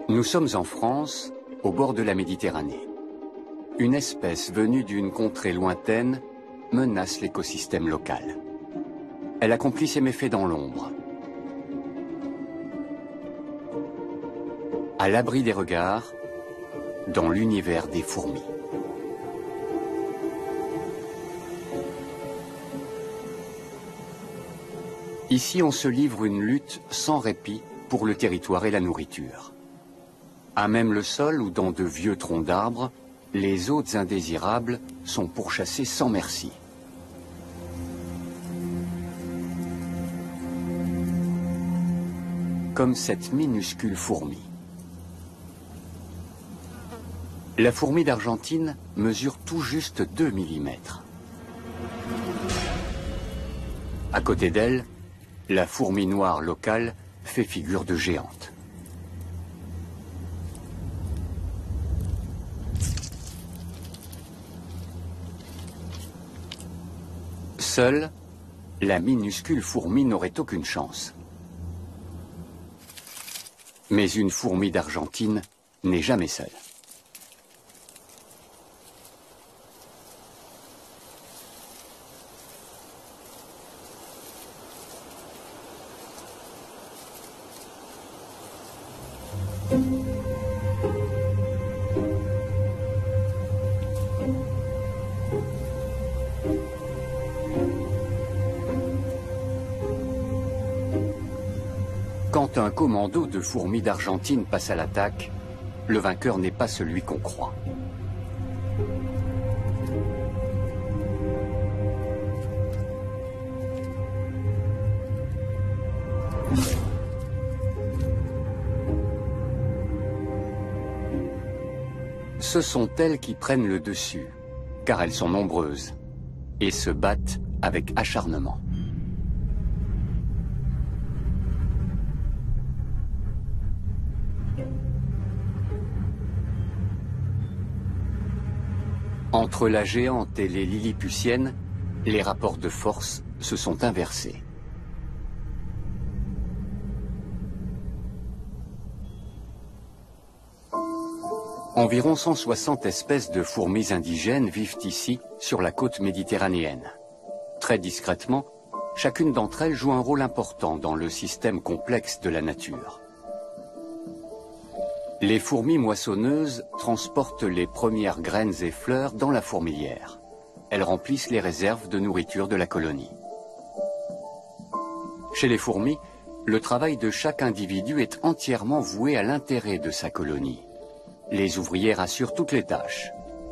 Nous sommes en France, au bord de la Méditerranée. Une espèce venue d'une contrée lointaine menace l'écosystème local. Elle accomplit ses méfaits dans l'ombre. À l'abri des regards, dans l'univers des fourmis. Ici, on se livre une lutte sans répit pour le territoire et la nourriture. À même le sol ou dans de vieux troncs d'arbres, les hôtes indésirables sont pourchassés sans merci. Comme cette minuscule fourmi. La fourmi d'Argentine mesure tout juste 2 mm. À côté d'elle, la fourmi noire locale fait figure de géante. Seule, la minuscule fourmi n'aurait aucune chance. Mais une fourmi d'Argentine n'est jamais seule. Quand un commando de fourmis d'Argentine passe à l'attaque, le vainqueur n'est pas celui qu'on croit. Ce sont elles qui prennent le dessus, car elles sont nombreuses, et se battent avec acharnement. Entre la géante et les lilliputiennes, les rapports de force se sont inversés. Environ 160 espèces de fourmis indigènes vivent ici, sur la côte méditerranéenne. Très discrètement, chacune d'entre elles joue un rôle important dans le système complexe de la nature. Les fourmis moissonneuses transportent les premières graines et fleurs dans la fourmilière. Elles remplissent les réserves de nourriture de la colonie. Chez les fourmis, le travail de chaque individu est entièrement voué à l'intérêt de sa colonie. Les ouvrières assurent toutes les tâches.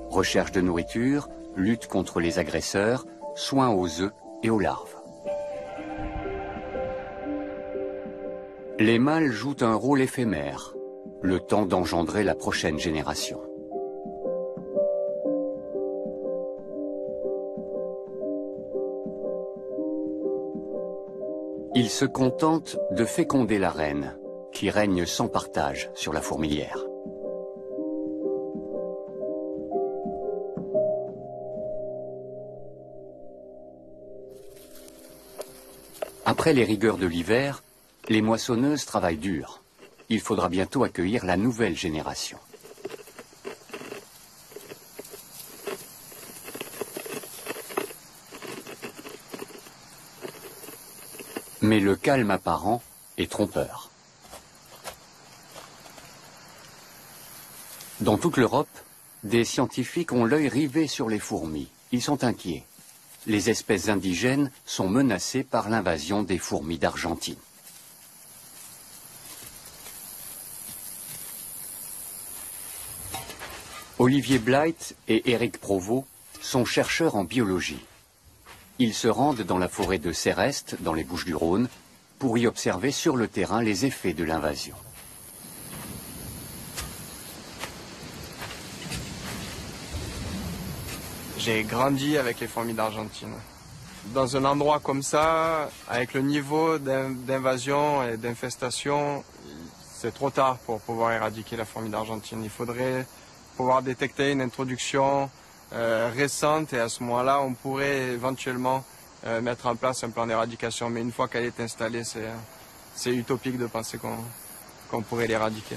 Recherche de nourriture, lutte contre les agresseurs, soins aux œufs et aux larves. Les mâles jouent un rôle éphémère, le temps d'engendrer la prochaine génération. Ils se contentent de féconder la reine, qui règne sans partage sur la fourmilière. Après les rigueurs de l'hiver, les moissonneuses travaillent dur. Il faudra bientôt accueillir la nouvelle génération. Mais le calme apparent est trompeur. Dans toute l'Europe, des scientifiques ont l'œil rivé sur les fourmis. Ils sont inquiets. Les espèces indigènes sont menacées par l'invasion des fourmis d'Argentine. Olivier Blight et Éric Provost sont chercheurs en biologie. Ils se rendent dans la forêt de Céreste, dans les Bouches-du-Rhône, pour y observer sur le terrain les effets de l'invasion. J'ai grandi avec les fourmis d'Argentine. Dans un endroit comme ça, avec le niveau d'invasion et d'infestation, c'est trop tard pour pouvoir éradiquer la fourmi d'Argentine. Il faudrait pouvoir détecter une introduction récente et à ce moment-là, on pourrait éventuellement mettre en place un plan d'éradication. Mais une fois qu'elle est installée, c'est utopique de penser qu'on pourrait l'éradiquer.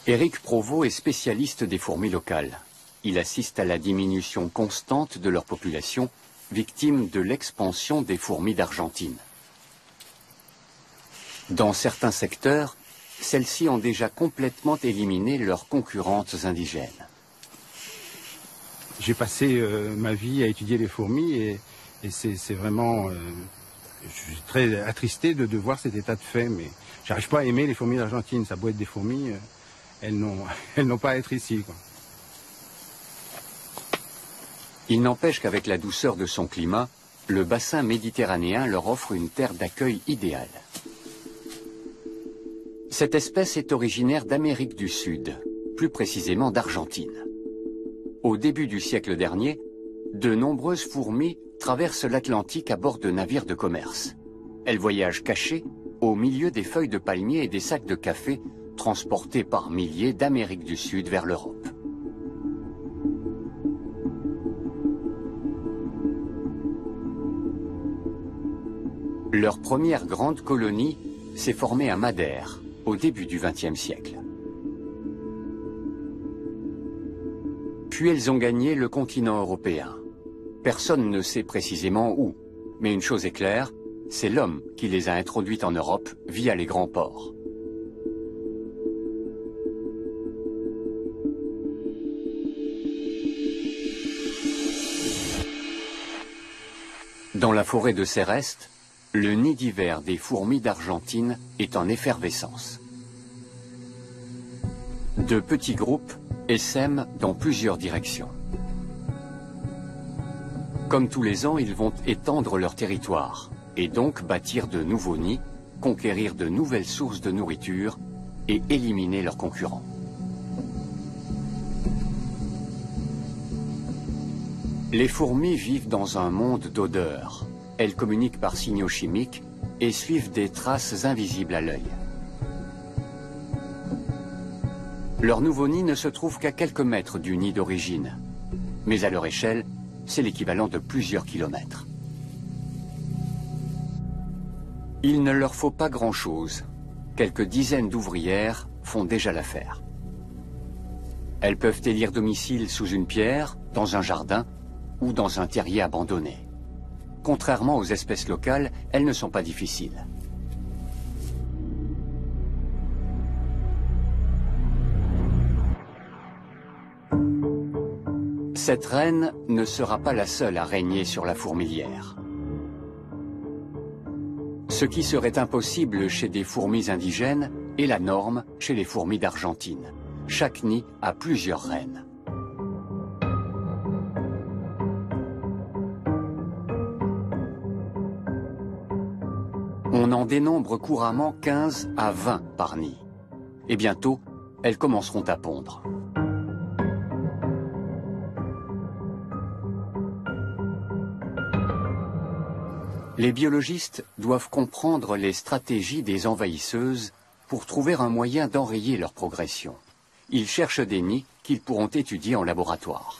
Éric Provost est spécialiste des fourmis locales. Il assiste à la diminution constante de leur population, victime de l'expansion des fourmis d'Argentine. Dans certains secteurs, celles-ci ont déjà complètement éliminé leurs concurrentes indigènes. J'ai passé ma vie à étudier les fourmis et c'est vraiment... je suis très attristé de voir cet état de fait, mais j'arrive pas à aimer les fourmis d'Argentine. Ça doit être des fourmis, elles n'ont pas à être ici, quoi. Il n'empêche qu'avec la douceur de son climat, le bassin méditerranéen leur offre une terre d'accueil idéale. Cette espèce est originaire d'Amérique du Sud, plus précisément d'Argentine. Au début du siècle dernier, de nombreuses fourmis traversent l'Atlantique à bord de navires de commerce. Elles voyagent cachées au milieu des feuilles de palmier et des sacs de café transportés par milliers d'Amérique du Sud vers l'Europe. Leur première grande colonie s'est formée à Madère, au début du XXe siècle. Puis elles ont gagné le continent européen. Personne ne sait précisément où, mais une chose est claire, c'est l'homme qui les a introduites en Europe via les grands ports. Dans la forêt de Céreste, le nid d'hiver des fourmis d'Argentine est en effervescence. De petits groupes essaiment dans plusieurs directions. Comme tous les ans, ils vont étendre leur territoire et donc bâtir de nouveaux nids, conquérir de nouvelles sources de nourriture et éliminer leurs concurrents. Les fourmis vivent dans un monde d'odeurs. Elles communiquent par signaux chimiques et suivent des traces invisibles à l'œil. Leur nouveau nid ne se trouve qu'à quelques mètres du nid d'origine, mais à leur échelle, c'est l'équivalent de plusieurs kilomètres. Il ne leur faut pas grand-chose. Quelques dizaines d'ouvrières font déjà l'affaire. Elles peuvent élire domicile sous une pierre, dans un jardin ou dans un terrier abandonné. Contrairement aux espèces locales, elles ne sont pas difficiles. Cette reine ne sera pas la seule à régner sur la fourmilière. Ce qui serait impossible chez des fourmis indigènes est la norme chez les fourmis d'Argentine. Chaque nid a plusieurs reines. On en dénombre couramment 15 à 20 par nid. Et bientôt, elles commenceront à pondre. Les biologistes doivent comprendre les stratégies des envahisseuses pour trouver un moyen d'enrayer leur progression. Ils cherchent des nids qu'ils pourront étudier en laboratoire.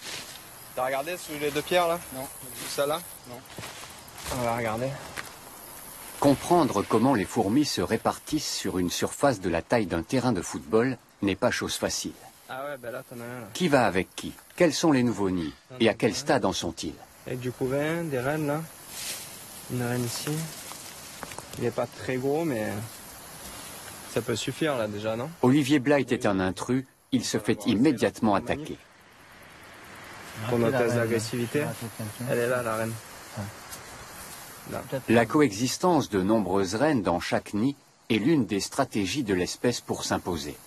T'as regardé sous les deux pierres là? Non. Ça là? Non. On va regarder. Comprendre comment les fourmis se répartissent sur une surface de la taille d'un terrain de football n'est pas chose facile. Ah ouais, ben là t'en as un là. Qui va avec qui? Quels sont les nouveaux nids? Et à quel stade en sont-ils? Avec du couvain, des reines là. Une reine ici. Il n'est pas très gros mais ça peut suffire là déjà, non? Olivier Blight est un intrus, il se fait immédiatement attaquer. Pour notre test d'agressivité, elle est là la reine. Là. La coexistence de nombreuses reines dans chaque nid est l'une des stratégies de l'espèce pour s'imposer.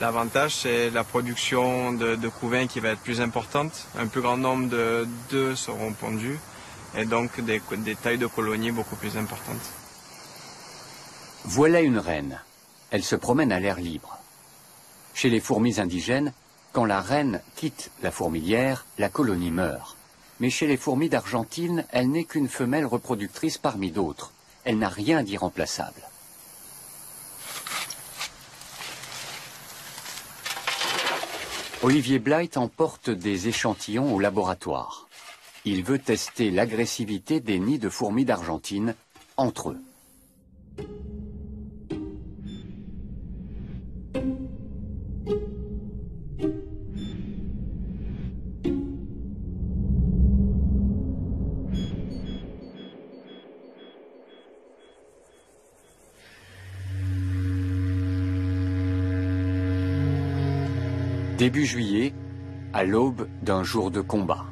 L'avantage, c'est la production de couvains qui va être plus importante. Un plus grand nombre d'œufs seront pondus et donc des tailles de colonies beaucoup plus importantes. Voilà une reine. Elle se promène à l'air libre. Chez les fourmis indigènes, quand la reine quitte la fourmilière, la colonie meurt. Mais chez les fourmis d'Argentine, elle n'est qu'une femelle reproductrice parmi d'autres. Elle n'a rien d'irremplaçable. Olivier Blight emporte des échantillons au laboratoire. Il veut tester l'agressivité des nids de fourmis d'Argentine entre eux. Début juillet, à l'aube d'un jour de combat.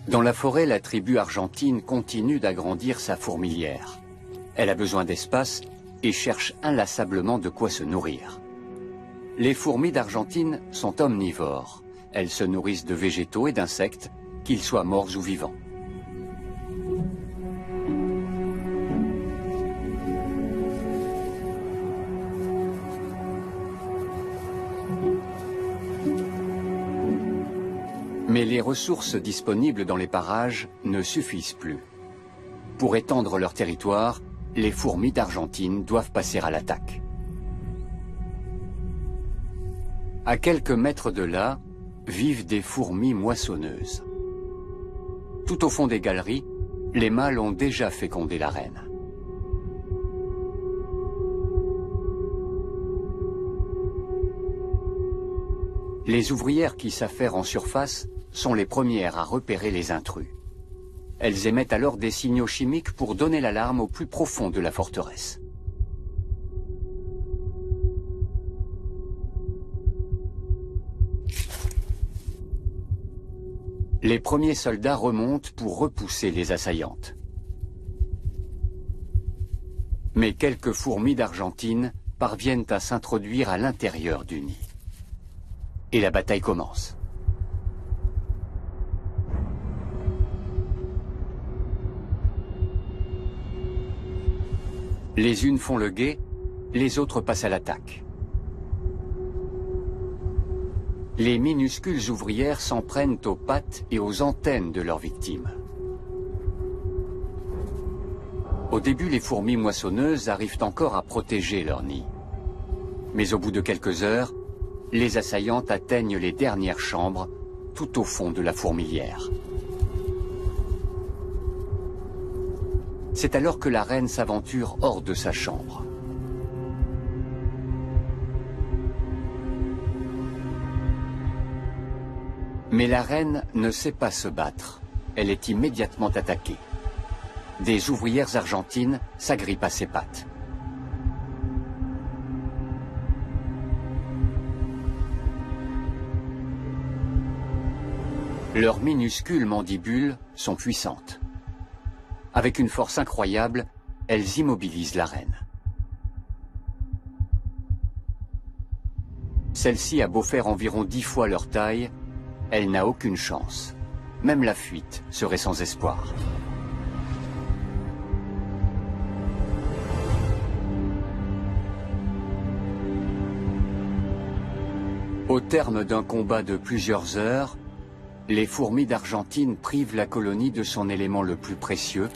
Dans la forêt, la tribu argentine continue d'agrandir sa fourmilière. Elle a besoin d'espace et cherche inlassablement de quoi se nourrir. Les fourmis d'Argentine sont omnivores. Elles se nourrissent de végétaux et d'insectes, qu'ils soient morts ou vivants. Mais les ressources disponibles dans les parages ne suffisent plus. Pour étendre leur territoire, les fourmis d'Argentine doivent passer à l'attaque. À quelques mètres de là, vivent des fourmis moissonneuses. Tout au fond des galeries, les mâles ont déjà fécondé la reine. Les ouvrières qui s'affairent en surface sont les premières à repérer les intrus. Elles émettent alors des signaux chimiques pour donner l'alarme au plus profond de la forteresse. Les premiers soldats remontent pour repousser les assaillantes. Mais quelques fourmis d'Argentine parviennent à s'introduire à l'intérieur du nid. Et la bataille commence. Les unes font le guet, les autres passent à l'attaque. Les minuscules ouvrières s'en prennent aux pattes et aux antennes de leurs victimes. Au début, les fourmis moissonneuses arrivent encore à protéger leur nid. Mais au bout de quelques heures, les assaillantes atteignent les dernières chambres, tout au fond de la fourmilière. C'est alors que la reine s'aventure hors de sa chambre. Mais la reine ne sait pas se battre. Elle est immédiatement attaquée. Des ouvrières argentines s'agrippent à ses pattes. Leurs minuscules mandibules sont puissantes. Avec une force incroyable, elles immobilisent la reine. Celle-ci a beau faire environ 10 fois leur taille, elle n'a aucune chance. Même la fuite serait sans espoir. Au terme d'un combat de plusieurs heures, les fourmis d'Argentine privent la colonie de son élément le plus précieux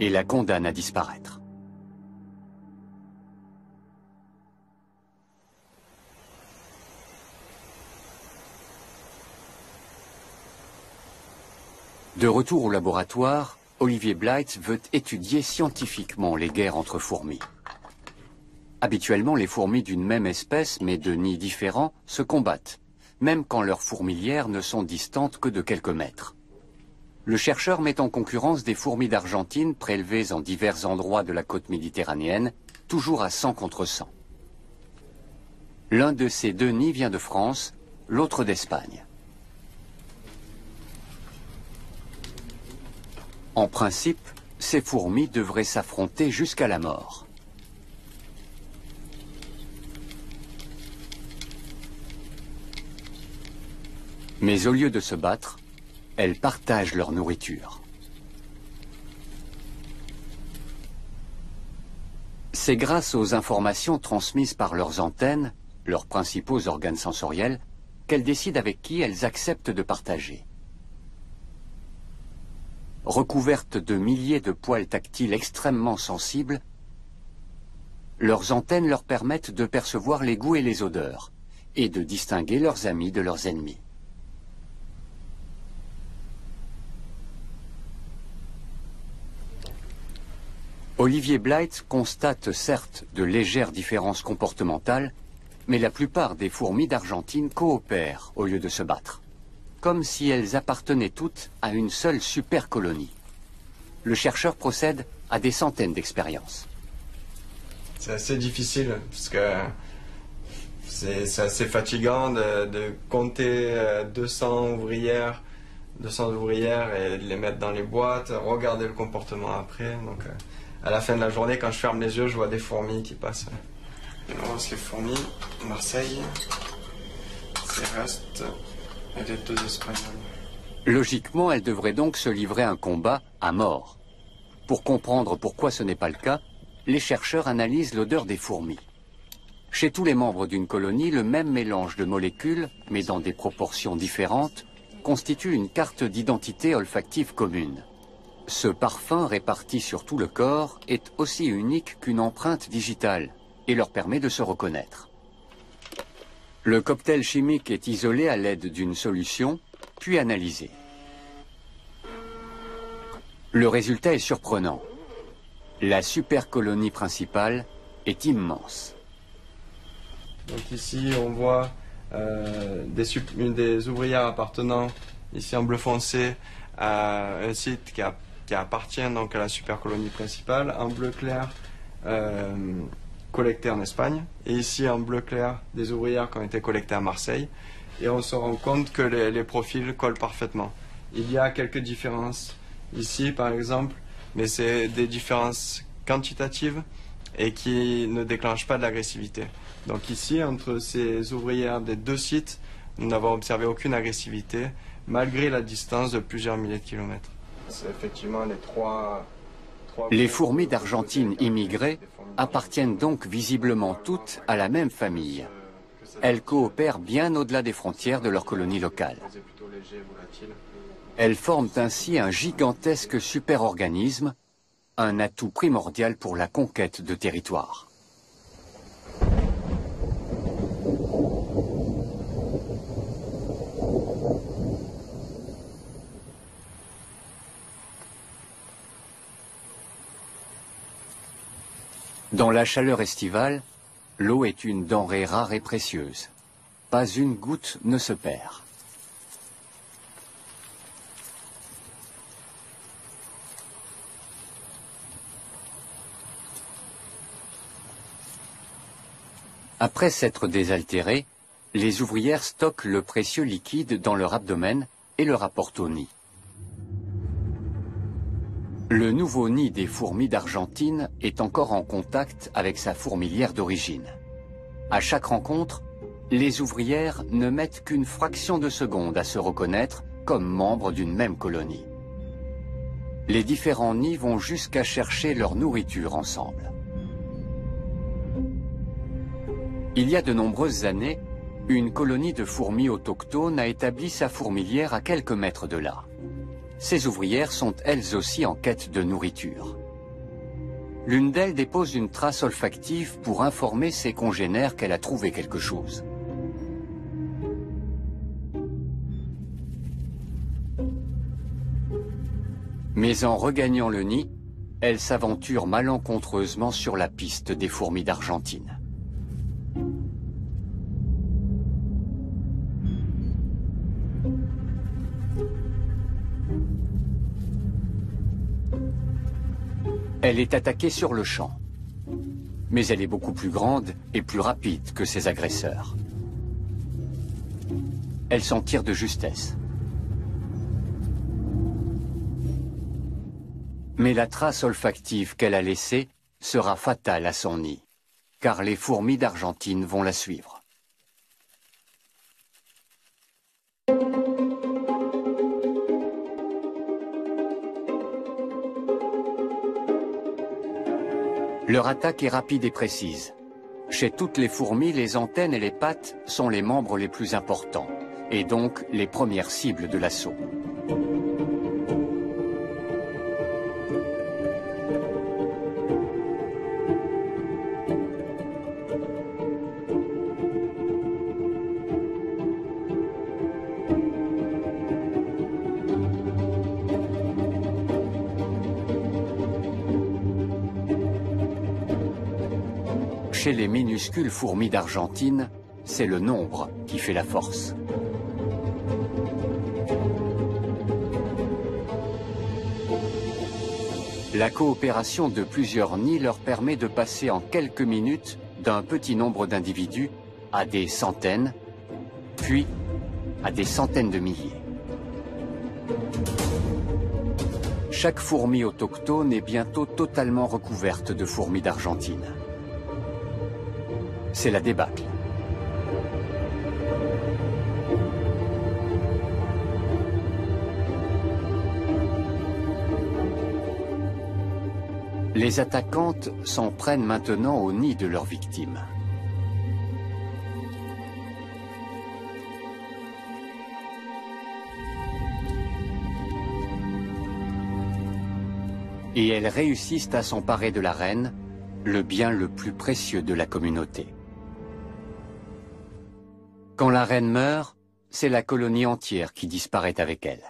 et la condamnent à disparaître. De retour au laboratoire, Olivier Blythe veut étudier scientifiquement les guerres entre fourmis. Habituellement, les fourmis d'une même espèce, mais de nids différents, se combattent, même quand leurs fourmilières ne sont distantes que de quelques mètres. Le chercheur met en concurrence des fourmis d'Argentine prélevées en divers endroits de la côte méditerranéenne, toujours à 100 contre 100. L'un de ces deux nids vient de France, l'autre d'Espagne. En principe, ces fourmis devraient s'affronter jusqu'à la mort. Mais au lieu de se battre, elles partagent leur nourriture. C'est grâce aux informations transmises par leurs antennes, leurs principaux organes sensoriels, qu'elles décident avec qui elles acceptent de partager. Recouvertes de milliers de poils tactiles extrêmement sensibles, leurs antennes leur permettent de percevoir les goûts et les odeurs, et de distinguer leurs amis de leurs ennemis. Olivier Blight constate certes de légères différences comportementales, mais la plupart des fourmis d'Argentine coopèrent au lieu de se battre, comme si elles appartenaient toutes à une seule super colonie. Le chercheur procède à des centaines d'expériences. C'est assez difficile, parce que c'est assez fatigant de compter 200 ouvrières et de les mettre dans les boîtes, regarder le comportement après. Donc, à la fin de la journée, quand je ferme les yeux, je vois des fourmis qui passent. On lance les fourmis, Marseille, c'est Rust et les 2 Espagnols. Logiquement, elles devraient donc se livrer un combat à mort. Pour comprendre pourquoi ce n'est pas le cas, les chercheurs analysent l'odeur des fourmis. Chez tous les membres d'une colonie, le même mélange de molécules, mais dans des proportions différentes, constitue une carte d'identité olfactive commune. Ce parfum réparti sur tout le corps est aussi unique qu'une empreinte digitale et leur permet de se reconnaître. Le cocktail chimique est isolé à l'aide d'une solution, puis analysé. Le résultat est surprenant. La supercolonie principale est immense. Donc ici, on voit une des ouvrières appartenant, ici en bleu foncé, à un site qui appartient donc à la supercolonie principale. En bleu clair, collectées en Espagne. Et ici, en bleu clair, des ouvrières qui ont été collectées à Marseille. Et on se rend compte que les profils collent parfaitement. Il y a quelques différences ici, par exemple, mais c'est des différences quantitatives et qui ne déclenchent pas de l'agressivité. Donc ici, entre ces ouvrières des 2 sites, nous n'avons observé aucune agressivité, malgré la distance de plusieurs milliers de kilomètres. C'est effectivement les trois Les fourmis d'Argentine immigrées appartiennent donc visiblement toutes à la même famille. Elles coopèrent bien au-delà des frontières de leur colonie locale. Elles forment ainsi un gigantesque superorganisme, un atout primordial pour la conquête de territoires. Dans la chaleur estivale, l'eau est une denrée rare et précieuse. Pas une goutte ne se perd. Après s'être désaltérées, les ouvrières stockent le précieux liquide dans leur abdomen et le rapportent au nid. Le nouveau nid des fourmis d'Argentine est encore en contact avec sa fourmilière d'origine. À chaque rencontre, les ouvrières ne mettent qu'une fraction de seconde à se reconnaître comme membres d'une même colonie. Les différents nids vont jusqu'à chercher leur nourriture ensemble. Il y a de nombreuses années, une colonie de fourmis autochtones a établi sa fourmilière à quelques mètres de là. Ces ouvrières sont elles aussi en quête de nourriture. L'une d'elles dépose une trace olfactive pour informer ses congénères qu'elle a trouvé quelque chose. Mais en regagnant le nid, elle s'aventure malencontreusement sur la piste des fourmis d'Argentine. Elle est attaquée sur le champ. Mais elle est beaucoup plus grande et plus rapide que ses agresseurs. Elle s'en tire de justesse. Mais la trace olfactive qu'elle a laissée sera fatale à son nid, car les fourmis d'Argentine vont la suivre. Leur attaque est rapide et précise. Chez toutes les fourmis, les antennes et les pattes sont les membres les plus importants, et donc les premières cibles de l'assaut. Chez les minuscules fourmis d'Argentine, c'est le nombre qui fait la force. La coopération de plusieurs nids leur permet de passer en quelques minutes d'un petit nombre d'individus à des centaines, puis à des centaines de milliers. Chaque fourmi autochtone est bientôt totalement recouverte de fourmis d'Argentine. C'est la débâcle. Les attaquantes s'en prennent maintenant au nid de leurs victimes. Et elles réussissent à s'emparer de la reine, le bien le plus précieux de la communauté. Quand la reine meurt, c'est la colonie entière qui disparaît avec elle.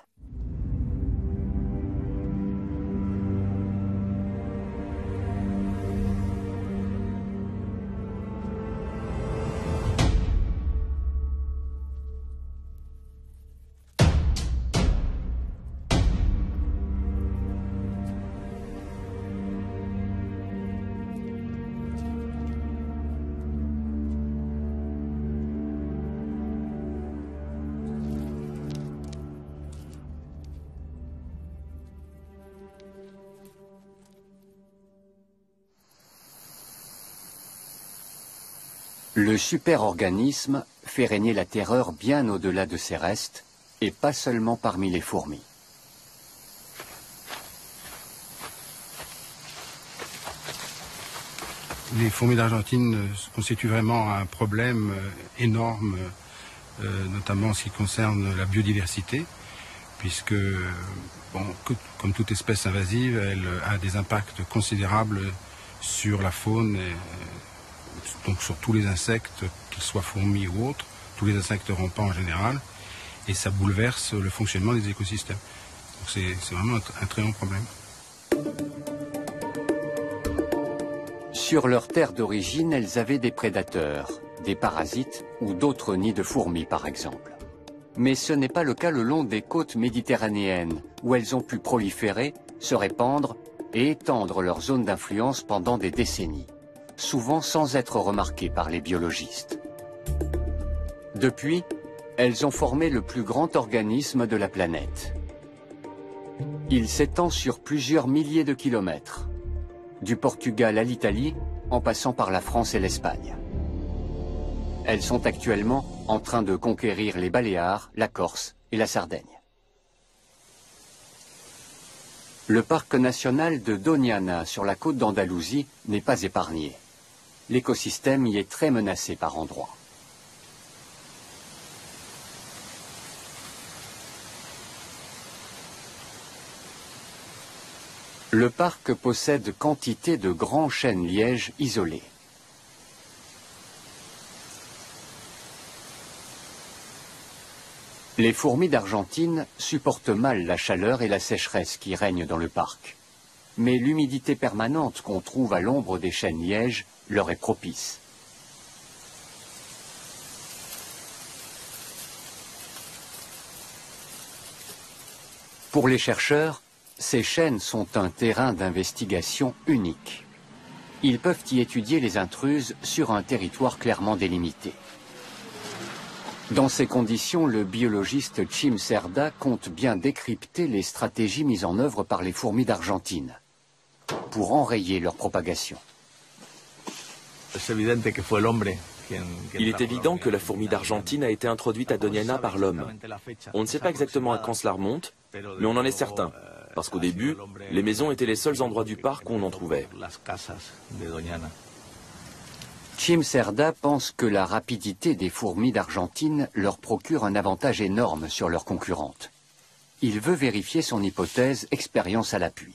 Le superorganisme fait régner la terreur bien au-delà de ses restes, et pas seulement parmi les fourmis. Les fourmis d'Argentine constituent vraiment un problème énorme, notamment en ce qui concerne la biodiversité, puisque, bon, comme toute espèce invasive, elle a des impacts considérables sur la faune, donc sur tous les insectes, qu'ils soient fourmis ou autres, tous les insectes rampants en général, et ça bouleverse le fonctionnement des écosystèmes. Donc c'est vraiment un très grand problème. Sur leur terre d'origine, elles avaient des prédateurs, des parasites ou d'autres nids de fourmis par exemple. Mais ce n'est pas le cas le long des côtes méditerranéennes, où elles ont pu proliférer, se répandre et étendre leur zone d'influence pendant des décennies, souvent sans être remarquées par les biologistes. Depuis, elles ont formé le plus grand organisme de la planète. Il s'étend sur plusieurs milliers de kilomètres, du Portugal à l'Italie, en passant par la France et l'Espagne. Elles sont actuellement en train de conquérir les Baléares, la Corse et la Sardaigne. Le parc national de Doñana, sur la côte d'Andalousie, n'est pas épargné. L'écosystème y est très menacé par endroits. Le parc possède quantité de grands chênes-lièges isolés. Les fourmis d'Argentine supportent mal la chaleur et la sécheresse qui règnent dans le parc. Mais l'humidité permanente qu'on trouve à l'ombre des chênes-lièges leur est propice. Pour les chercheurs, ces chênes sont un terrain d'investigation unique. Ils peuvent y étudier les intruses sur un territoire clairement délimité. Dans ces conditions, le biologiste Chim Cerda compte bien décrypter les stratégies mises en œuvre par les fourmis d'Argentine pour enrayer leur propagation. Il est évident que la fourmi d'Argentine a été introduite à Doñana par l'homme. On ne sait pas exactement à quand cela remonte, mais on en est certain. Parce qu'au début, les maisons étaient les seuls endroits du parc où on en trouvait. Chim Cerda pense que la rapidité des fourmis d'Argentine leur procure un avantage énorme sur leurs concurrentes. Il veut vérifier son hypothèse, expérience à l'appui.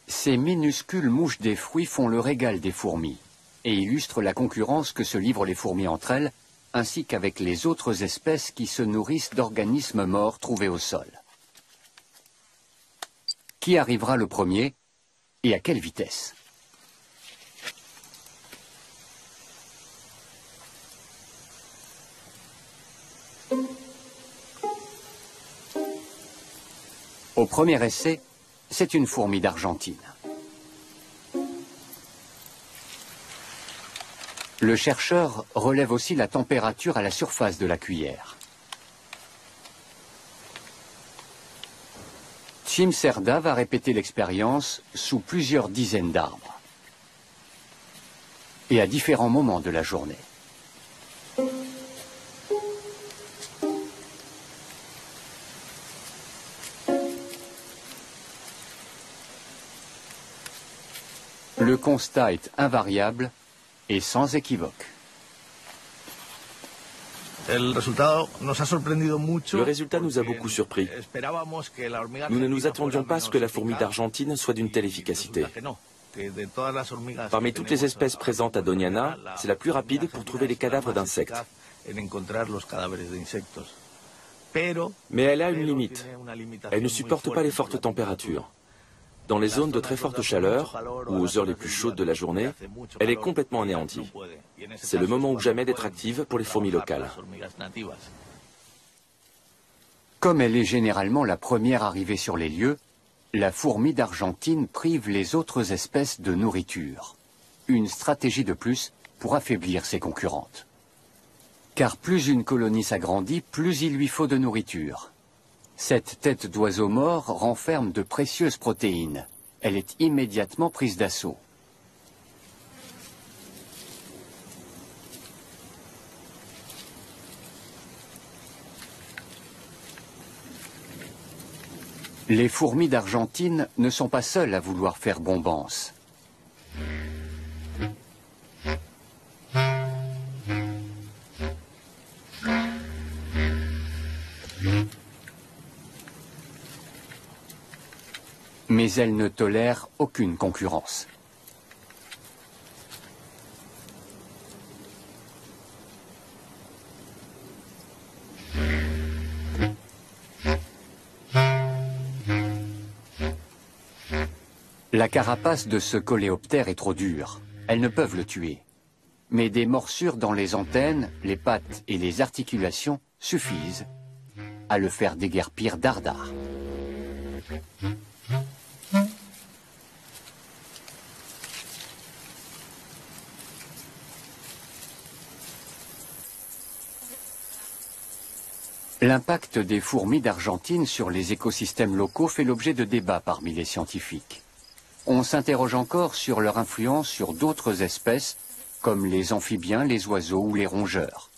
Ces minuscules mouches des fruits font le régal des fourmis et illustrent la concurrence que se livrent les fourmis entre elles, ainsi qu'avec les autres espèces qui se nourrissent d'organismes morts trouvés au sol. Qui arrivera le premier et à quelle vitesse? Au premier essai, c'est une fourmi d'Argentine. Le chercheur relève aussi la température à la surface de la cuillère. Cimserda va répéter l'expérience sous plusieurs dizaines d'arbres et à différents moments de la journée. Le constat est invariable et sans équivoque. Le résultat nous a beaucoup surpris. Nous ne nous attendions pas à ce que la fourmi d'Argentine soit d'une telle efficacité. Parmi toutes les espèces présentes à Doñana, c'est la plus rapide pour trouver les cadavres d'insectes. Mais elle a une limite. Elle ne supporte pas les fortes températures. Dans les zones de très forte chaleur, ou aux heures les plus chaudes de la journée, elle est complètement anéantie. C'est le moment ou jamais d'être active pour les fourmis locales. Comme elle est généralement la première arrivée sur les lieux, la fourmi d'Argentine prive les autres espèces de nourriture. Une stratégie de plus pour affaiblir ses concurrentes. Car plus une colonie s'agrandit, plus il lui faut de nourriture. Cette tête d'oiseau mort renferme de précieuses protéines. Elle est immédiatement prise d'assaut. Les fourmis d'Argentine ne sont pas seules à vouloir faire bombance. Mais elles ne tolèrent aucune concurrence. La carapace de ce coléoptère est trop dure. Elles ne peuvent le tuer. Mais des morsures dans les antennes, les pattes et les articulations suffisent à le faire déguerpir dardard. L'impact des fourmis d'Argentine sur les écosystèmes locaux fait l'objet de débats parmi les scientifiques. On s'interroge encore sur leur influence sur d'autres espèces, comme les amphibiens, les oiseaux ou les rongeurs.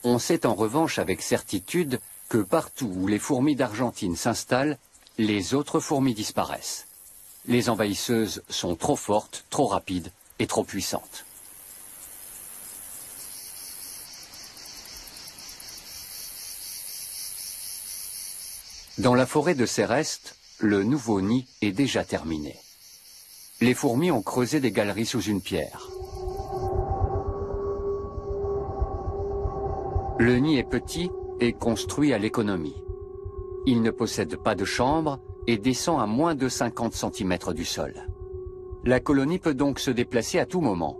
On sait en revanche avec certitude que partout où les fourmis d'Argentine s'installent, les autres fourmis disparaissent. Les envahisseuses sont trop fortes, trop rapides et trop puissantes. Dans la forêt de Céreste, le nouveau nid est déjà terminé. Les fourmis ont creusé des galeries sous une pierre. Le nid est petit et construit à l'économie. Il ne possède pas de chambre et descend à moins de 50 cm du sol. La colonie peut donc se déplacer à tout moment.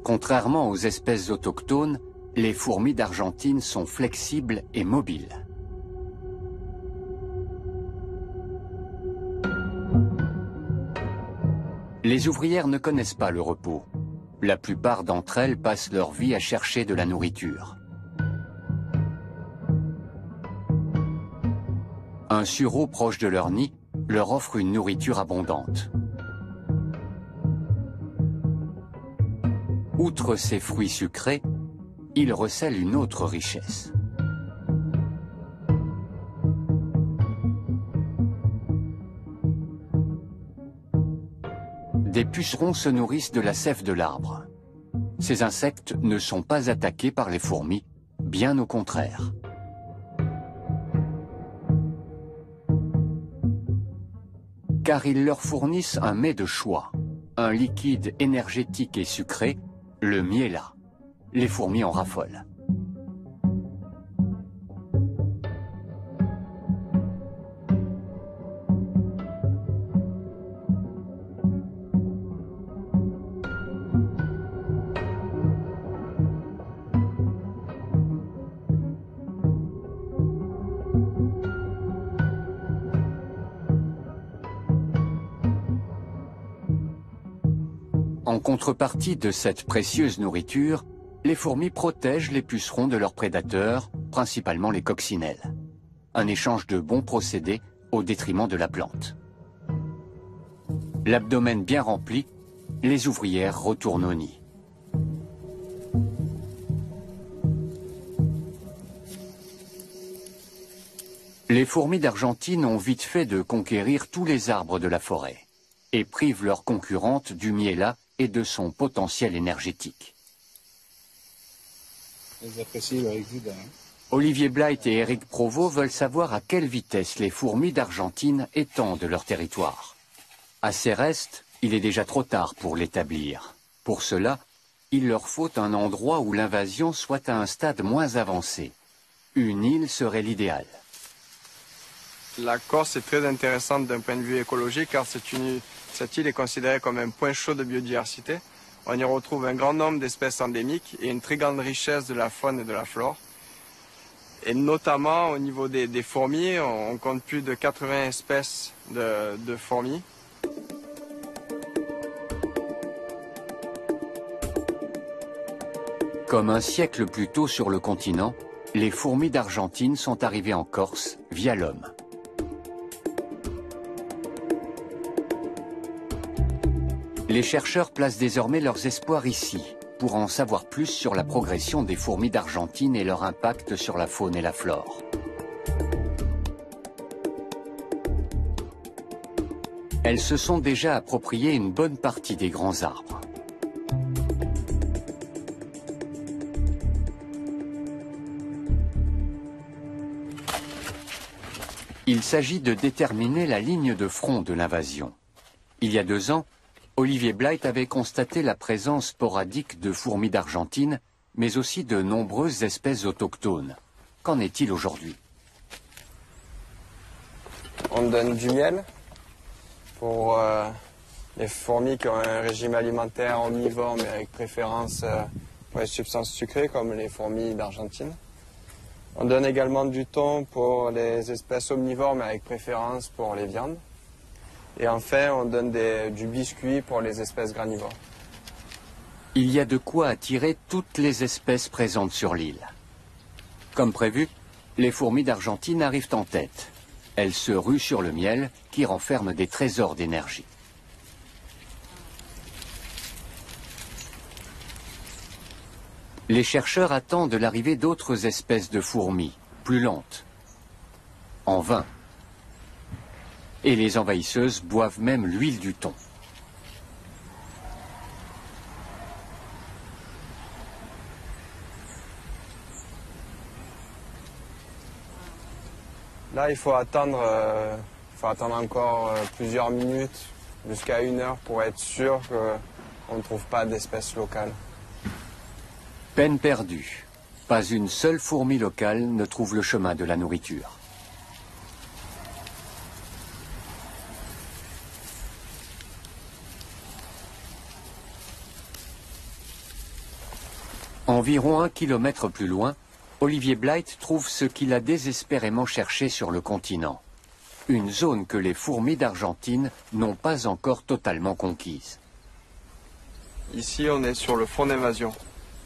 Contrairement aux espèces autochtones, les fourmis d'Argentine sont flexibles et mobiles. Les ouvrières ne connaissent pas le repos. La plupart d'entre elles passent leur vie à chercher de la nourriture. Un sureau proche de leur nid leur offre une nourriture abondante. Outre ces fruits sucrés, ils recèlent une autre richesse. Des pucerons se nourrissent de la sève de l'arbre. Ces insectes ne sont pas attaqués par les fourmis, bien au contraire. Car ils leur fournissent un mets de choix, un liquide énergétique et sucré, le miela. Les fourmis en raffolent. En contrepartie de cette précieuse nourriture, les fourmis protègent les pucerons de leurs prédateurs, principalement les coccinelles. Un échange de bons procédés au détriment de la plante. L'abdomen bien rempli, les ouvrières retournent au nid. Les fourmis d'Argentine ont vite fait de conquérir tous les arbres de la forêt et privent leurs concurrentes du miella et de son potentiel énergétique. Olivier Blight et Eric Provost veulent savoir à quelle vitesse les fourmis d'Argentine étendent leur territoire. À Céreste, il est déjà trop tard pour l'établir. Pour cela, il leur faut un endroit où l'invasion soit à un stade moins avancé. Une île serait l'idéal. La Corse est très intéressante d'un point de vue écologique car cette île est considérée comme un point chaud de biodiversité. On y retrouve un grand nombre d'espèces endémiques et une très grande richesse de la faune et de la flore. Et notamment au niveau des fourmis, on compte plus de 80 espèces de fourmis. Comme un siècle plus tôt sur le continent, les fourmis d'Argentine sont arrivées en Corse via l'homme. Les chercheurs placent désormais leurs espoirs ici, pour en savoir plus sur la progression des fourmis d'Argentine et leur impact sur la faune et la flore. Elles se sont déjà appropriées une bonne partie des grands arbres. Il s'agit de déterminer la ligne de front de l'invasion. Il y a 2 ans, Olivier Blight avait constaté la présence sporadique de fourmis d'Argentine, mais aussi de nombreuses espèces autochtones. Qu'en est-il aujourd'hui? On donne du miel pour les fourmis qui ont un régime alimentaire omnivore, mais avec préférence pour les substances sucrées, comme les fourmis d'Argentine. On donne également du thon pour les espèces omnivores, mais avec préférence pour les viandes. Et enfin, on donne du biscuit pour les espèces granivores. Il y a de quoi attirer toutes les espèces présentes sur l'île. Comme prévu, les fourmis d'Argentine arrivent en tête. Elles se ruent sur le miel qui renferme des trésors d'énergie. Les chercheurs attendent l'arrivée d'autres espèces de fourmis, plus lentes. En vain. Et les envahisseuses boivent même l'huile du thon. Là, il faut attendre encore plusieurs minutes, jusqu'à 1 heure, pour être sûr qu'on ne trouve pas d'espèces locales. Peine perdue. Pas une seule fourmi locale ne trouve le chemin de la nourriture. Environ 1 kilomètre plus loin, Olivier Blight trouve ce qu'il a désespérément cherché sur le continent. Une zone que les fourmis d'Argentine n'ont pas encore totalement conquise. Ici, on est sur le front d'invasion.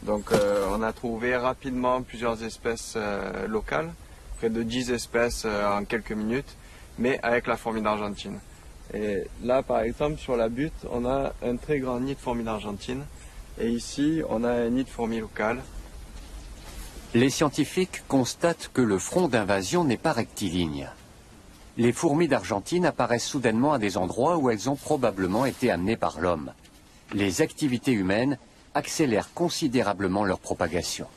Donc, on a trouvé rapidement plusieurs espèces locales, près de 10 espèces en quelques minutes, mais avec la fourmi d'Argentine. Et là, par exemple, sur la butte, on a un très grand nid de fourmis d'Argentine. Et ici, on a un nid de fourmis locales. Les scientifiques constatent que le front d'invasion n'est pas rectiligne. Les fourmis d'Argentine apparaissent soudainement à des endroits où elles ont probablement été amenées par l'homme. Les activités humaines accélèrent considérablement leur propagation.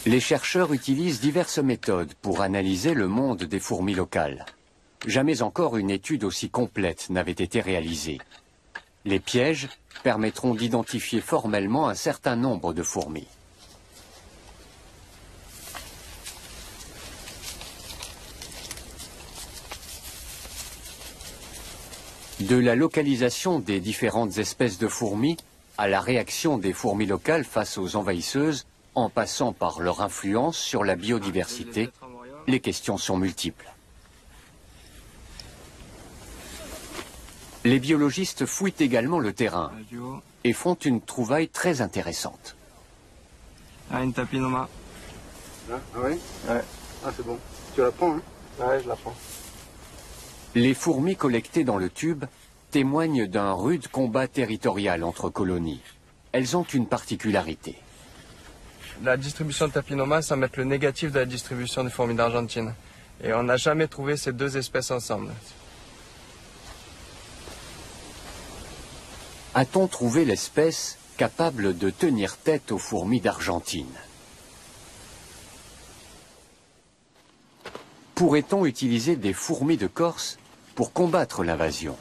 Les chercheurs utilisent diverses méthodes pour analyser le monde des fourmis locales. Jamais encore une étude aussi complète n'avait été réalisée. Les pièges permettront d'identifier formellement un certain nombre de fourmis. De la localisation des différentes espèces de fourmis à la réaction des fourmis locales face aux envahisseuses, en passant par leur influence sur la biodiversité, les questions sont multiples. Les biologistes fouillent également le terrain et font une trouvaille très intéressante. Ah, une tapinoma. Ah oui? Ouais. Ah c'est bon. Tu la prends, hein? Ouais, je la prends. Les fourmis collectées dans le tube témoignent d'un rude combat territorial entre colonies. Elles ont une particularité. La distribution de Tapinoma semble être le négatif de la distribution des fourmis d'Argentine. Et on n'a jamais trouvé ces deux espèces ensemble. A-t-on trouvé l'espèce capable de tenir tête aux fourmis d'Argentine? Pourrait-on utiliser des fourmis de Corse pour combattre l'invasion?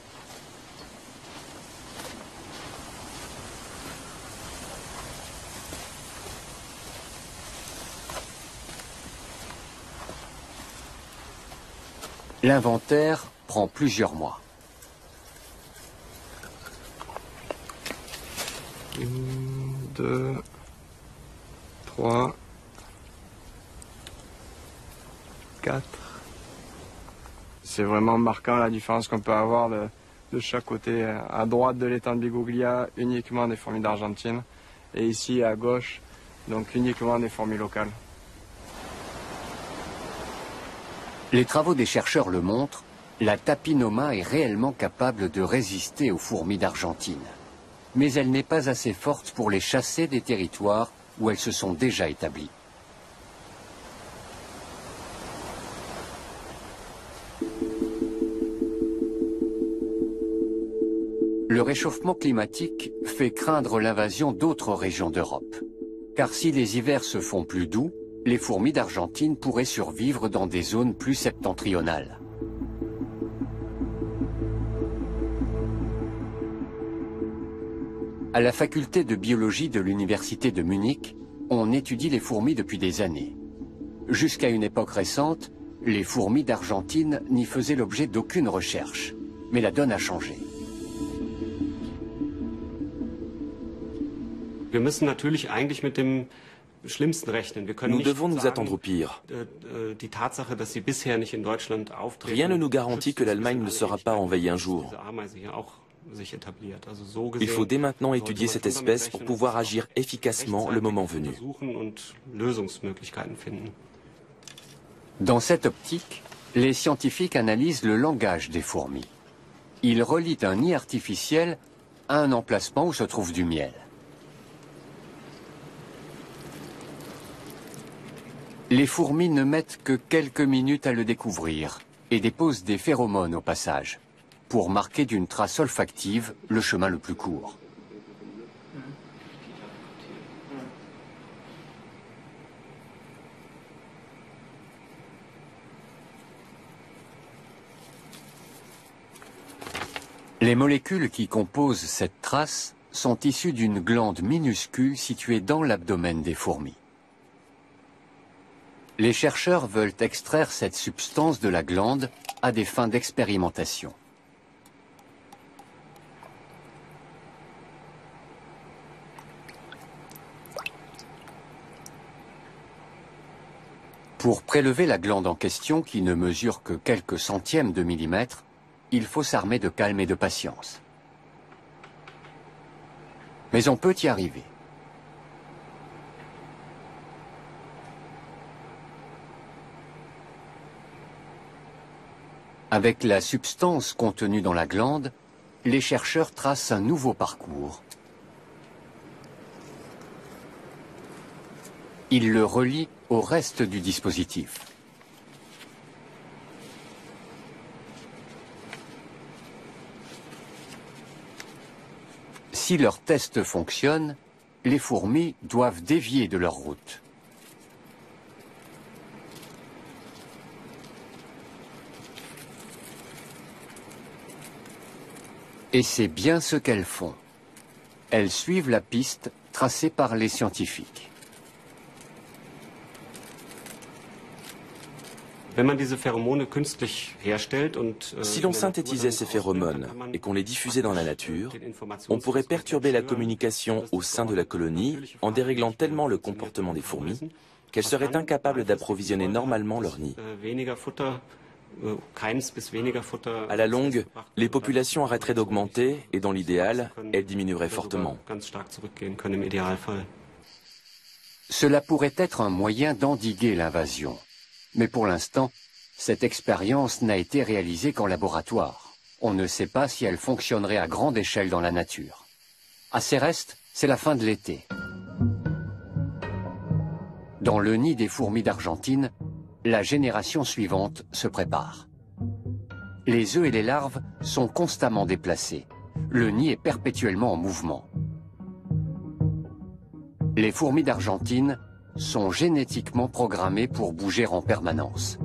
L'inventaire prend plusieurs mois. 1, 2, 3, 4. C'est vraiment marquant la différence qu'on peut avoir de chaque côté. À droite de l'étang de Biguglia, uniquement des fourmis d'Argentine. Et ici, à gauche, donc uniquement des fourmis locales. Les travaux des chercheurs le montrent, la Tapinoma est réellement capable de résister aux fourmis d'Argentine. Mais elle n'est pas assez forte pour les chasser des territoires où elles se sont déjà établies. Le réchauffement climatique fait craindre l'invasion d'autres régions d'Europe. Car si les hivers se font plus doux, les fourmis d'Argentine pourraient survivre dans des zones plus septentrionales. À la faculté de biologie de l'université de Munich, on étudie les fourmis depuis des années. Jusqu'à une époque récente, les fourmis d'Argentine n'y faisaient l'objet d'aucune recherche. Mais la donne a changé. Nous devons nous attendre au pire. Rien ne nous garantit que l'Allemagne ne sera pas envahie un jour. Il faut dès maintenant étudier cette espèce pour pouvoir agir efficacement le moment venu. Dans cette optique, les scientifiques analysent le langage des fourmis. Ils relient un nid artificiel à un emplacement où se trouve du miel. Les fourmis ne mettent que quelques minutes à le découvrir et déposent des phéromones au passage, pour marquer d'une trace olfactive le chemin le plus court. Les molécules qui composent cette trace sont issues d'une glande minuscule située dans l'abdomen des fourmis. Les chercheurs veulent extraire cette substance de la glande à des fins d'expérimentation. Pour prélever la glande en question, qui ne mesure que quelques centièmes de millimètre, il faut s'armer de calme et de patience. Mais on peut y arriver. Avec la substance contenue dans la glande, les chercheurs tracent un nouveau parcours. Ils le relient au reste du dispositif. Si leur test fonctionne, les fourmis doivent dévier de leur route. Et c'est bien ce qu'elles font. Elles suivent la piste tracée par les scientifiques. Si l'on synthétisait ces phéromones et qu'on les diffusait dans la nature, on pourrait perturber la communication au sein de la colonie en déréglant tellement le comportement des fourmis qu'elles seraient incapables d'approvisionner normalement leur nid. À la longue, les populations arrêteraient d'augmenter et dans l'idéal, elles diminueraient fortement. Cela pourrait être un moyen d'endiguer l'invasion. Mais pour l'instant, cette expérience n'a été réalisée qu'en laboratoire. On ne sait pas si elle fonctionnerait à grande échelle dans la nature. À Céreste, c'est la fin de l'été. Dans le nid des fourmis d'Argentine, la génération suivante se prépare. Les œufs et les larves sont constamment déplacés. Le nid est perpétuellement en mouvement. Les fourmis d'Argentine sont génétiquement programmées pour bouger en permanence,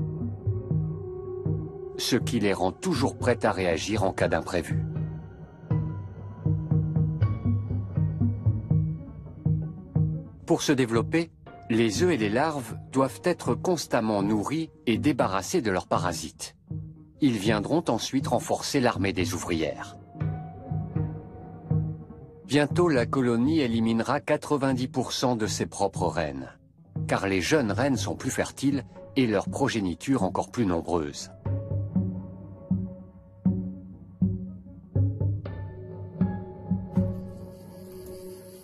ce qui les rend toujours prêtes à réagir en cas d'imprévu. Pour se développer, les œufs et les larves doivent être constamment nourris et débarrassés de leurs parasites. Ils viendront ensuite renforcer l'armée des ouvrières. Bientôt, la colonie éliminera 90% de ses propres reines, car les jeunes reines sont plus fertiles et leur progéniture encore plus nombreuse.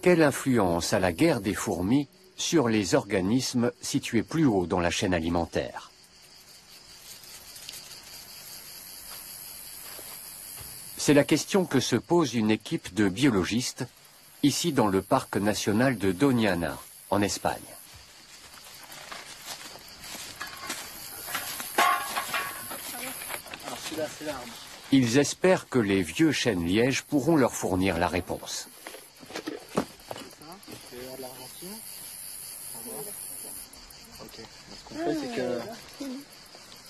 Quelle influence a la guerre des fourmis sur les organismes situés plus haut dans la chaîne alimentaire? C'est la question que se pose une équipe de biologistes, ici dans le parc national de Doñana, en Espagne. Ils espèrent que les vieux chênes-lièges pourront leur fournir la réponse. Ce qu'on fait, c'est que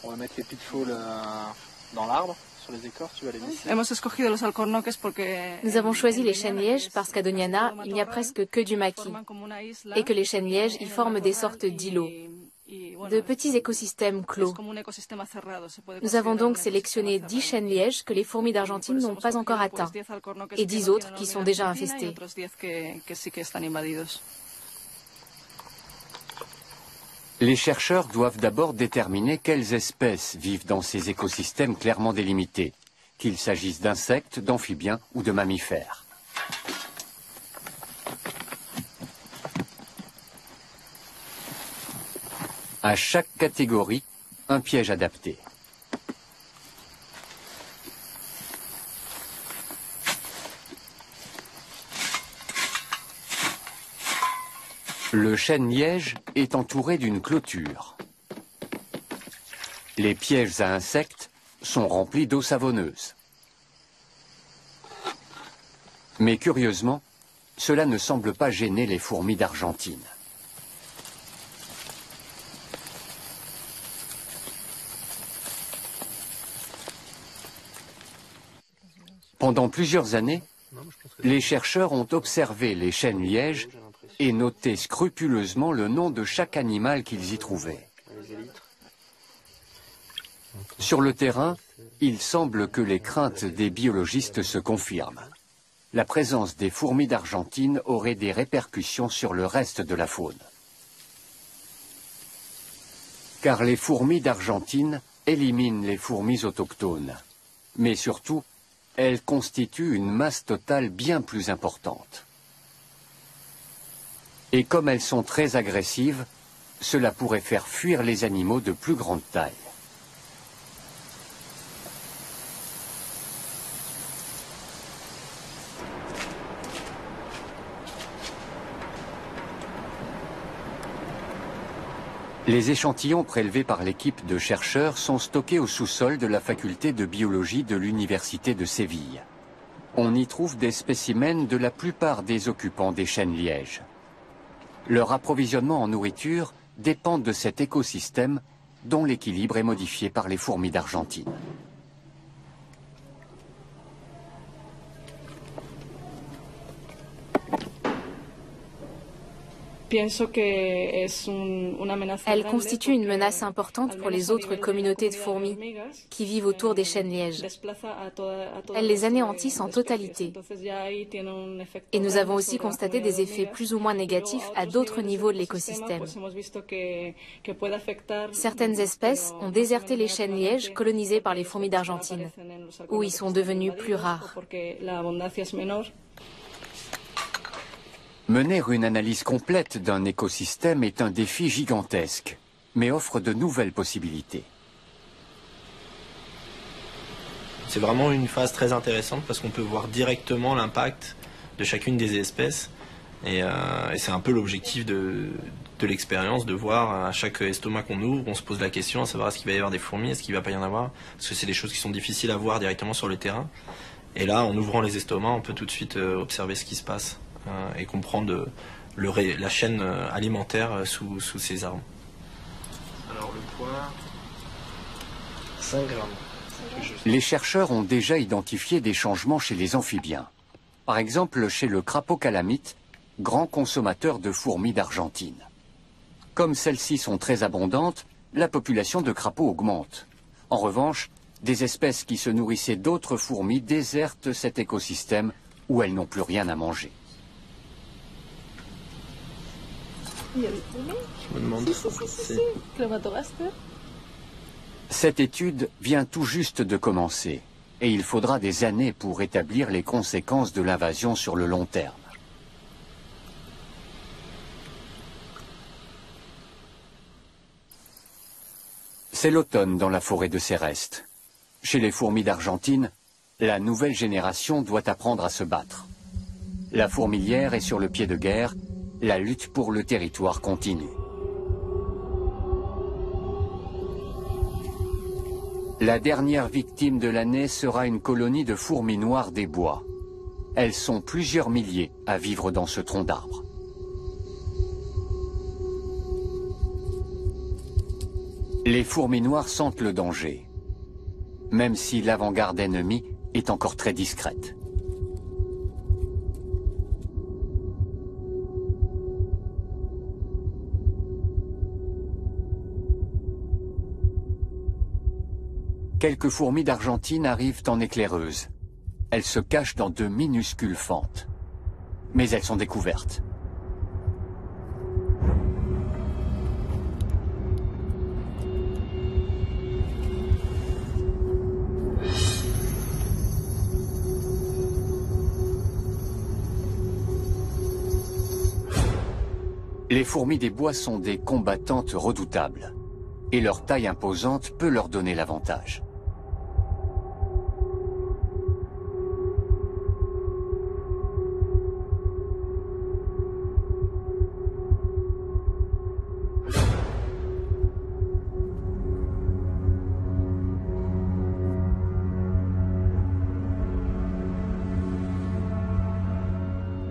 on va mettre les pitfalls dans l'arbre. Nous avons choisi les chênes-lièges parce qu'à Doñana, il n'y a presque que du maquis et que les chênes-lièges y forment des sortes d'îlots, de petits écosystèmes clos. Nous avons donc sélectionné 10 chênes-lièges que les fourmis d'Argentine n'ont pas encore atteints et 10 autres qui sont déjà infestés. Les chercheurs doivent d'abord déterminer quelles espèces vivent dans ces écosystèmes clairement délimités, qu'il s'agisse d'insectes, d'amphibiens ou de mammifères. À chaque catégorie, un piège adapté. Le chêne-liège est entouré d'une clôture. Les pièges à insectes sont remplis d'eau savonneuse. Mais curieusement, cela ne semble pas gêner les fourmis d'Argentine. Pendant plusieurs années, les chercheurs ont observé les chênes-lièges et noté scrupuleusement le nom de chaque animal qu'ils y trouvaient. Sur le terrain, il semble que les craintes des biologistes se confirment. La présence des fourmis d'Argentine aurait des répercussions sur le reste de la faune. Car les fourmis d'Argentine éliminent les fourmis autochtones. Mais surtout, elles constituent une masse totale bien plus importante. Et comme elles sont très agressives, cela pourrait faire fuir les animaux de plus grande taille. Les échantillons prélevés par l'équipe de chercheurs sont stockés au sous-sol de la faculté de biologie de l'Université de Séville. On y trouve des spécimens de la plupart des occupants des chênes-lièges. Leur approvisionnement en nourriture dépend de cet écosystème dont l'équilibre est modifié par les fourmis d'Argentine. Elle constitue une menace importante pour les autres communautés de fourmis qui vivent autour des chênes lièges. Elles les anéantissent en totalité. Et nous avons aussi constaté des effets plus ou moins négatifs à d'autres niveaux de l'écosystème. Certaines espèces ont déserté les chênes lièges colonisés par les fourmis d'Argentine, où ils sont devenus plus rares. Mener une analyse complète d'un écosystème est un défi gigantesque, mais offre de nouvelles possibilités. C'est vraiment une phase très intéressante parce qu'on peut voir directement l'impact de chacune des espèces. Et c'est un peu l'objectif de l'expérience, de voir à chaque estomac qu'on ouvre, on se pose la question à savoir est-ce qu'il va y avoir des fourmis, est-ce qu'il ne va pas y en avoir, parce que c'est des choses qui sont difficiles à voir directement sur le terrain. Et là, en ouvrant les estomacs, on peut tout de suite observer ce qui se passe et comprendre la chaîne alimentaire sous ces arbres. Alors le poids, 5 grammes. Les chercheurs ont déjà identifié des changements chez les amphibiens. Par exemple, chez le crapaud calamite, grand consommateur de fourmis d'Argentine. Comme celles-ci sont très abondantes, la population de crapauds augmente. En revanche, des espèces qui se nourrissaient d'autres fourmis désertent cet écosystème où elles n'ont plus rien à manger. Je me demande si... Cette étude vient tout juste de commencer et il faudra des années pour établir les conséquences de l'invasion sur le long terme. C'est l'automne dans la forêt de Céreste. Chez les fourmis d'Argentine, la nouvelle génération doit apprendre à se battre. La fourmilière est sur le pied de guerre, la lutte pour le territoire continue. La dernière victime de l'année sera une colonie de fourmis noires des bois. Elles sont plusieurs milliers à vivre dans ce tronc d'arbre. Les fourmis noires sentent le danger, même si l'avant-garde ennemie est encore très discrète. Quelques fourmis d'Argentine arrivent en éclaireuse. Elles se cachent dans de minuscules fentes. Mais elles sont découvertes. Les fourmis des bois sont des combattantes redoutables. Et leur taille imposante peut leur donner l'avantage.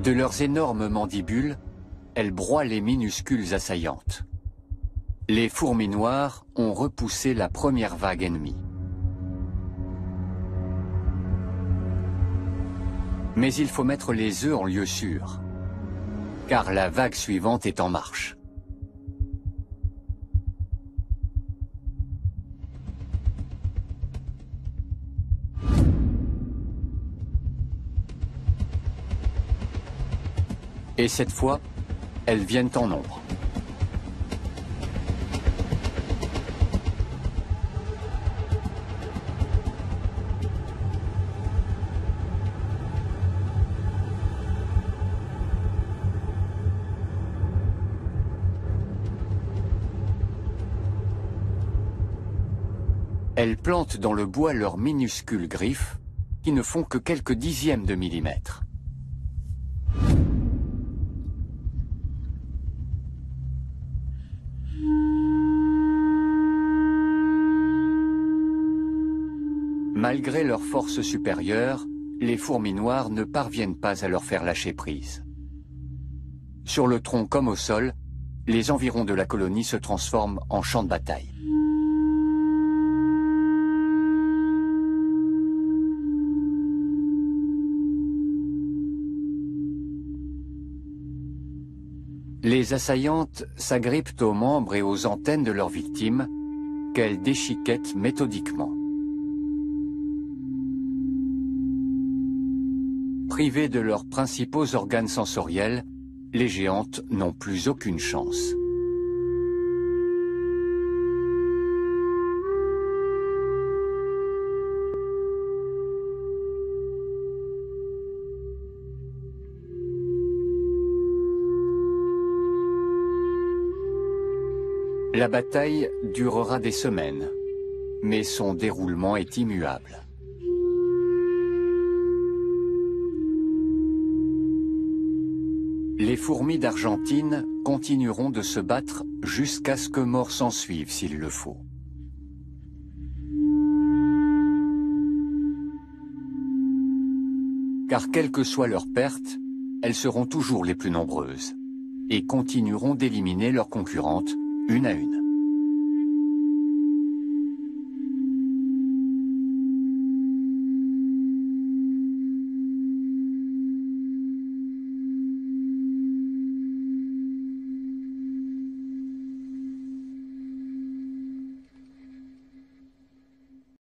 De leurs énormes mandibules, elles broient les minuscules assaillantes. Les fourmis noires ont repoussé la première vague ennemie. Mais il faut mettre les œufs en lieu sûr, car la vague suivante est en marche. Et cette fois, elles viennent en nombre. Elles plantent dans le bois leurs minuscules griffes, qui ne font que quelques dixièmes de millimètre. Malgré leur force supérieure, les fourmis noires ne parviennent pas à leur faire lâcher prise. Sur le tronc comme au sol, les environs de la colonie se transforment en champ de bataille. Les assaillantes s'agrippent aux membres et aux antennes de leurs victimes, qu'elles déchiquettent méthodiquement. Privées de leurs principaux organes sensoriels, les géantes n'ont plus aucune chance. La bataille durera des semaines, mais son déroulement est immuable. Les fourmis d'Argentine continueront de se battre jusqu'à ce que mort s'ensuive s'il le faut. Car quelle que soit leur perte, elles seront toujours les plus nombreuses et continueront d'éliminer leurs concurrentes une à une.